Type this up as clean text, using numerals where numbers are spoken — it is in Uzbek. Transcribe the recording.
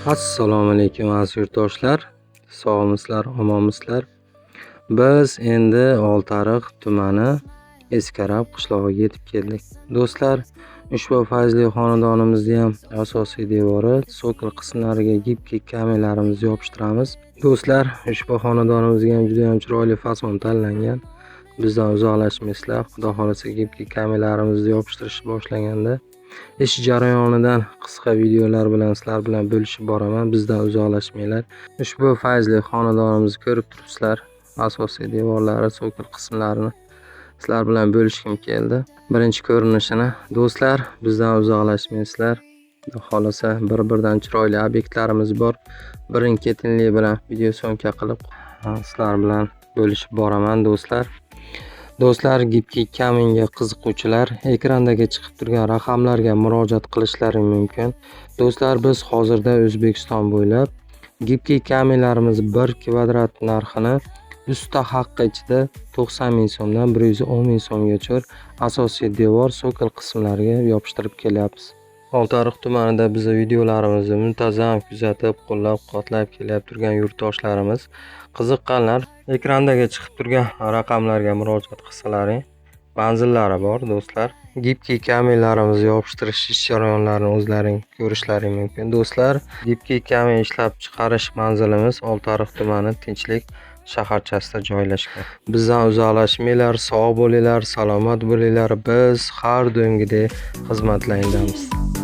Assalomu alaykum aziz yurtdoshlar. Sog'misizlar, omonmisizlar? Biz endi Oltiariq tumani Eskarab qishlog'iga yetib keldik. Do'stlar, ushbu fayzli xonadonimizni ham asosiy devori, sokol qismlariga gibki kamelarimizni yopishtiramiz. Do'stlar, ushbu xonadonimizga ham juda ham chiroyli fason tanlangan. Bizdan uzoqlashmaysizlar. Xudo xolasa gibki kamelarimizni yopishtirishni boshlaganda ish jarayonidan qisqa videolar bilan sizlar bilan bo'lishib boraman. Bizdan uzoqlashmanglar. Ushbu fayzli xonadonimizni ko'rib turibsizlar. Asosiy devorlari, sokol qismlarini sizlar bilan bo'lishim keldi. Birinchi ko'rinishini. Do'stlar, bizdan uzoqlashmaysizlar. Xudo xolasa bir-biridan chiroyli obyektlarimiz bor. Birin-ketinlik bilan video syomka qilib sizlar bilan bo'lishib boraman do'stlar. Do'stlar, gibki kaminga qiziquvchilar ekrandagi chiqib turgan raqamlarga murojaat qilishlari mumkin. Do'stlar, biz hozirda O'zbekiston bo'ylab gibki kaminlarimiz 1 kvadrat narxini usta haqqi ichida 90 ming so'mdan 110 ming so'mgacha asosiy devor, sokol qismlariga yopishtirib kelyapmiz. Oltiariq tumanida bizning videolarimizni muntazam kuzatib, qo'llab-quvvatlab kelyapti turgan yurtdoshlarimiz, qiziqqanlar ekrandagi chiqib turgan raqamlarga murojaat qilsalaring, manzillari bor do'stlar. Gibki kaminlarimizni yopishtirish jarayonlarini o'zlaring ko'rishlaring mumkin. Do'stlar, gibki kamin ishlab chiqarish manzilimiz Oltiariq tumani Tinchlik shaharchasida joylashgan. Bizdan uzoqlashmanglar, sog' bo'linglar, salomat bo'linglar. Biz har doimgidek xizmatlaringdamiz.